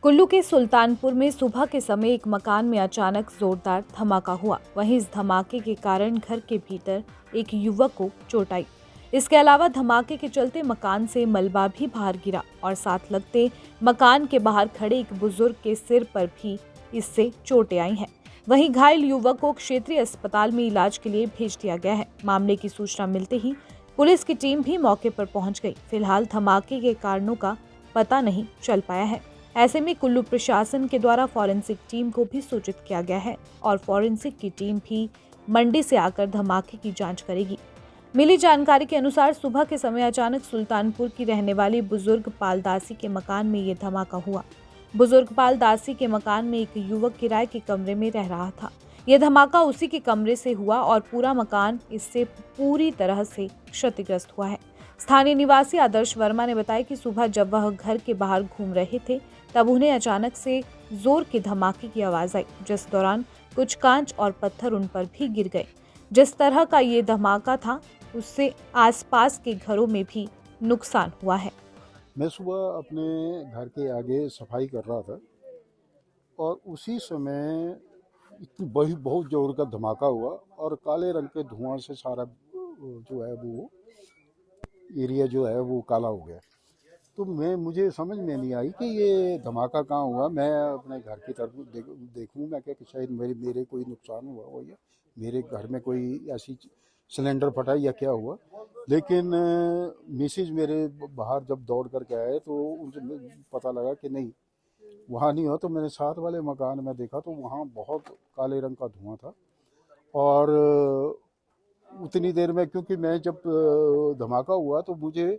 कुल्लू के सुल्तानपुर में सुबह के समय एक मकान में अचानक जोरदार धमाका हुआ। वहीं इस धमाके के कारण घर के भीतर एक युवक को चोट आई। इसके अलावा धमाके के चलते मकान से मलबा भी बाहर गिरा और साथ लगते मकान के बाहर खड़े एक बुजुर्ग के सिर पर भी इससे चोटें आई हैं। वहीं घायल युवक को क्षेत्रीय अस्पताल में इलाज के लिए भेज दिया गया है। मामले की सूचना मिलते ही पुलिस की टीम भी मौके पर पहुंच गई। फिलहाल धमाके के कारणों का पता नहीं चल पाया है। ऐसे में कुल्लू प्रशासन के द्वारा फॉरेंसिक टीम को भी सूचित किया गया है और फॉरेंसिक की टीम भी मंडी से आकर धमाके की जांच करेगी। मिली जानकारी के अनुसार सुबह के समय अचानक सुल्तानपुर की रहने वाली बुजुर्ग पालदासी के मकान में ये धमाका हुआ। बुजुर्ग पालदासी के मकान में एक युवक किराए के कमरे में रह रहा था। यह धमाका उसी के कमरे से हुआ और पूरा मकान इससे पूरी तरह से क्षतिग्रस्त हुआ है। स्थानीय निवासी आदर्श वर्मा ने बताया कि सुबह जब वह घर के बाहर घूम रहे थे तब उन्हें अचानक से जोर के धमाके की आवाज आई, जिस दौरान कुछ कांच और पत्थर उन पर भी गिर गए। जिस तरह का ये धमाका था उससे आसपास के घरों में भी नुकसान हुआ है। मैं सुबह अपने घर के आगे सफाई कर रहा था और उसी समय इतनी बड़ी बहुत जोर का धमाका हुआ और काले रंग के धुआं से सारा जो है वो एरिया जो है वो काला हो गया। तो मुझे समझ में नहीं आई कि ये धमाका कहाँ हुआ। मैं अपने घर की तरफ देखूं मैं क्या कि शायद मेरे कोई नुकसान हुआ हो या मेरे घर में कोई ऐसी सिलेंडर फटा या क्या हुआ। लेकिन मिसेज मेरे बाहर जब दौड़ करके आए तो उनसे पता लगा कि नहीं वहाँ नहीं हो। तो मैंने साथ वाले मकान में देखा तो वहाँ बहुत काले रंग का धुआं था। और उतनी देर में क्योंकि मैं जब धमाका हुआ तो मुझे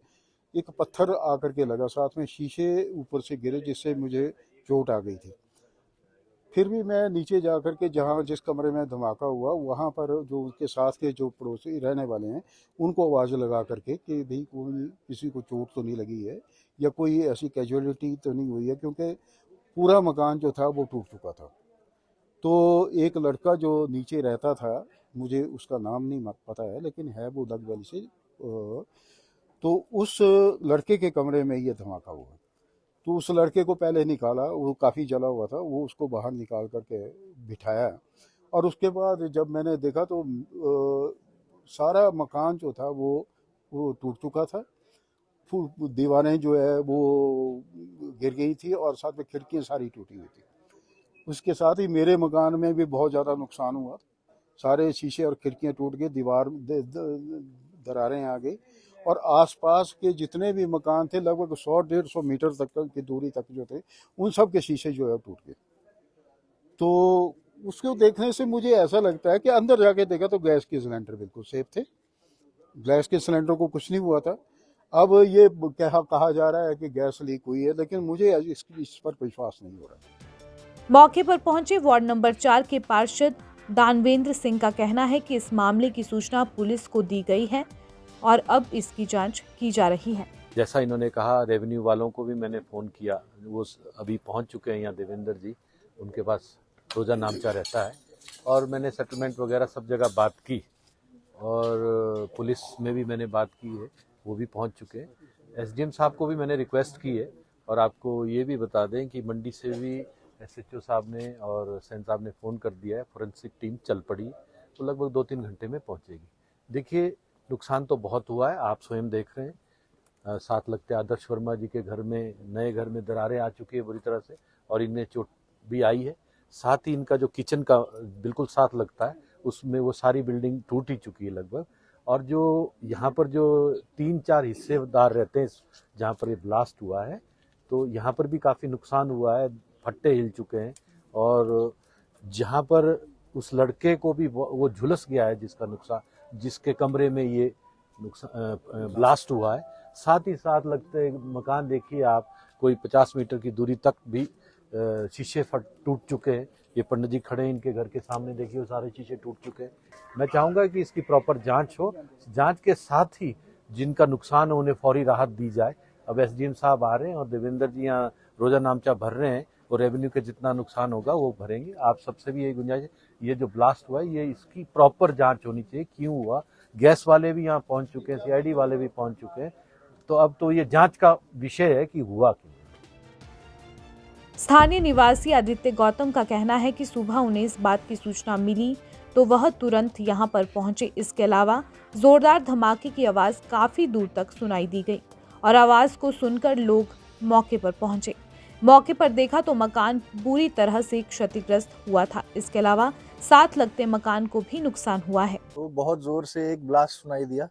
एक पत्थर आकर के लगा, साथ में शीशे ऊपर से गिरे जिससे मुझे चोट आ गई थी। फिर भी मैं नीचे जा कर के जहाँ जिस कमरे में धमाका हुआ वहाँ पर जो उसके साथ के जो पड़ोसी रहने वाले हैं उनको आवाज़ लगा करके कि भाई कोई किसी को चोट तो नहीं लगी है या कोई ऐसी कैजुअलिटी तो नहीं हुई है, क्योंकि पूरा मकान जो था वो टूट चुका था। तो एक लड़का जो नीचे रहता था, मुझे उसका नाम नहीं पता है लेकिन है वो दग वैली से, तो उस लड़के के कमरे में ये धमाका हुआ। तो उस लड़के को पहले निकाला, वो काफ़ी जला हुआ था, वो उसको बाहर निकाल करके बिठाया। और उसके बाद जब मैंने देखा तो सारा मकान जो था वो टूट चुका था। दीवारें जो है वो गिर गई थी और साथ में खिड़कियाँ सारी टूटी हुई थी। उसके साथ ही मेरे मकान में भी बहुत ज़्यादा नुकसान हुआ। सारे शीशे और खिड़कियाँ टूट गई, दरारें आ गई और आसपास के जितने भी मकान थे लगभग 100-150 मीटर तक की दूरी तक जो थे उन सब के शीशे जो है टूट गए। तो उसको देखने से मुझे ऐसा लगता है कि अंदर जाके देखा तो गैस के सिलेंडर बिल्कुल सेफ थे, गैस के सिलेंडर को कुछ नहीं हुआ था। अब ये कहा जा रहा है कि गैस लीक हुई है, लेकिन मुझे इस पर विश्वास नहीं हो रहा। मौके पर पहुंचे वार्ड नंबर 4 के पार्षद दानवेंद्र सिंह का कहना है कि इस मामले की सूचना पुलिस को दी गई है और अब इसकी जांच की जा रही है। जैसा इन्होंने कहा, रेवेन्यू वालों को भी मैंने फ़ोन किया, वो अभी पहुंच चुके हैं यहाँ, देवेंद्र जी, उनके पास रोजा नामचा रहता है और मैंने सेटलमेंट वगैरह सब जगह बात की और पुलिस में भी मैंने बात की है, वो भी पहुंच चुके हैं। एसडीएम साहब को भी मैंने रिक्वेस्ट की है और आपको ये भी बता दें कि मंडी से भी एसएचओ साहब ने और सैन साहब ने फ़ोन कर दिया है, फोरेंसिक टीम चल पड़ी, तो लगभग 2-3 घंटे में पहुंचेगी। देखिए, नुकसान तो बहुत हुआ है, आप स्वयं देख रहे हैं। साथ लगते आदर्श वर्मा जी के घर में, नए घर में दरारें आ चुकी है बुरी तरह से और इनमें चोट भी आई है। साथ ही इनका जो किचन का बिल्कुल साथ लगता है उसमें वो सारी बिल्डिंग टूट ही चुकी है लगभग। और जो यहाँ पर जो 3-4 हिस्सेदार रहते हैं जहाँ पर ये ब्लास्ट हुआ है, तो यहाँ पर भी काफ़ी नुकसान हुआ है, फट्टे हिल चुके हैं और जहाँ पर उस लड़के को भी वो झुलस गया है जिसका नुकसान, जिसके कमरे में ये नुकसान ब्लास्ट हुआ है। साथ ही साथ लगते मकान देखिए आप, कोई 50 मीटर की दूरी तक भी शीशे टूट चुके हैं। ये पंडित जी खड़े हैं इनके घर के सामने, देखिए वो सारे शीशे टूट चुके हैं। मैं चाहूँगा कि इसकी प्रॉपर जांच हो, जांच के साथ ही जिनका नुकसान हो उन्हें फौरी राहत दी जाए। अब एसडीएम साहब आ रहे हैं और देवेंद्र जी यहाँ रोजा नामचा भर रहे हैं और रेवेन्यू के जितना नुकसान होगा वो भरेंगे। आप सबसे भी यही गुंजाइश है, ये जो ब्लास्ट हुआ है ये इसकी प्रॉपर जांच होनी चाहिए, क्यों हुआ। गैस वाले भी यहाँ पहुँच चुके हैं, सीआईडी वाले भी पहुँच चुके हैं, तो अब तो ये जांच का विषय है कि हुआ क्यों। स्थानीय निवासी आदित्य गौतम का कहना है कि सुबह उन्हें इस बात की सूचना मिली तो वह तुरंत यहां पर पहुंचे। इसके अलावा जोरदार धमाके की आवाज काफी दूर तक सुनाई दी गई और आवाज को सुनकर लोग मौके पर पहुंचे। मौके पर देखा तो मकान पूरी तरह से क्षतिग्रस्त हुआ था। इसके अलावा साथ लगते मकान को भी नुकसान हुआ है। तो बहुत ज़ोर से एक ब्लास्ट सुनाई दिया।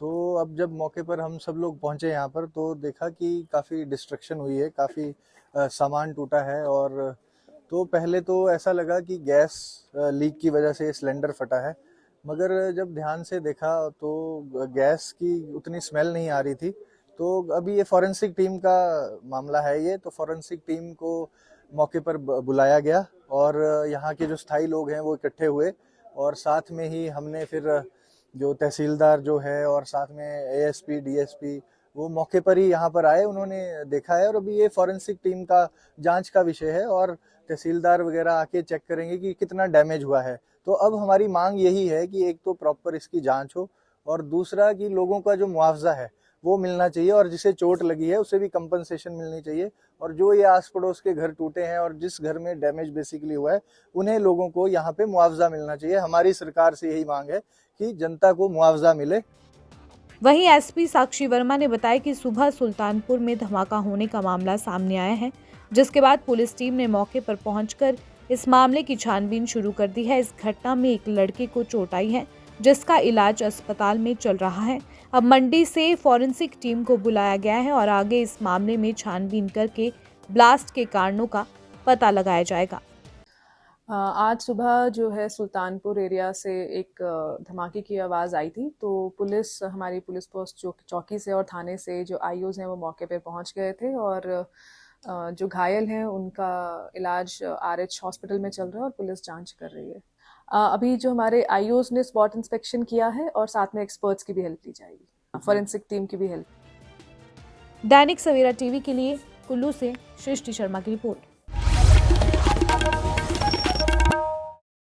तो अब जब मौके पर हम सब लोग पहुंचे यहाँ पर तो देखा कि काफ़ी डिस्ट्रक्शन हुई है, काफ़ी सामान टूटा है। और तो पहले तो ऐसा लगा कि गैस लीक की वजह से सिलेंडर फटा है, मगर जब ध्यान से देखा तो गैस की उतनी स्मेल नहीं आ रही थी। तो अभी ये फॉरेंसिक टीम का मामला है ये, तो फॉरेंसिक टीम को मौके पर बुलाया गया और यहाँ के जो स्थायी लोग हैं वो इकट्ठे हुए और साथ में ही हमने फिर जो तहसीलदार जो है और साथ में एएसपी डीएसपी वो मौके पर ही यहाँ पर आए, उन्होंने देखा है। और अभी ये फॉरेंसिक टीम का जांच का विषय है और तहसीलदार वगैरह आके चेक करेंगे कि कितना डैमेज हुआ है। तो अब हमारी मांग यही है कि एक तो प्रॉपर इसकी जांच हो और दूसरा कि लोगों का जो मुआवजा है वो मिलना चाहिए और जिसे चोट लगी है उसे भी कंपनसेशन मिलनी चाहिए। और जो ये आस पड़ोस के घर टूटे हैं और जिस घर में डैमेज बेसिकली हुआ है उन्हें लोगों को यहाँ पे मुआवजा मिलना चाहिए। हमारी सरकार से यही मांग है कि जनता को मुआवजा मिले। वहीं एसपी साक्षी वर्मा ने बताया कि सुबह सुल्तानपुर में धमाका होने का मामला सामने आया है, जिसके बाद पुलिस टीम ने मौके पर पहुंचकर इस मामले की छानबीन शुरू कर दी है। इस घटना में एक लड़के को चोट आई है, जिसका इलाज अस्पताल में चल रहा है। अब मंडी से फॉरेंसिक टीम को बुलाया गया है और आगे इस मामले में छानबीन करके ब्लास्ट के कारणों का पता लगाया जाएगा। आज सुबह जो है सुल्तानपुर एरिया से एक धमाके की आवाज़ आई थी, तो हमारी पुलिस पोस्ट चौकी से और थाने से जो आईओज़ हैं वो मौके पे पहुंच गए थे और जो घायल हैं उनका इलाज आरएच हॉस्पिटल में चल रहा है और पुलिस जांच कर रही है। अभी जो हमारे आईओज़ ने स्पॉट इंस्पेक्शन किया है और साथ में एक्सपर्ट्स की भी हेल्प ली जाएगी, फॉरेंसिक टीम की भी हेल्प। दैनिक सवेरा टीवी के लिए कुल्लू से सृष्टि शर्मा की रिपोर्ट।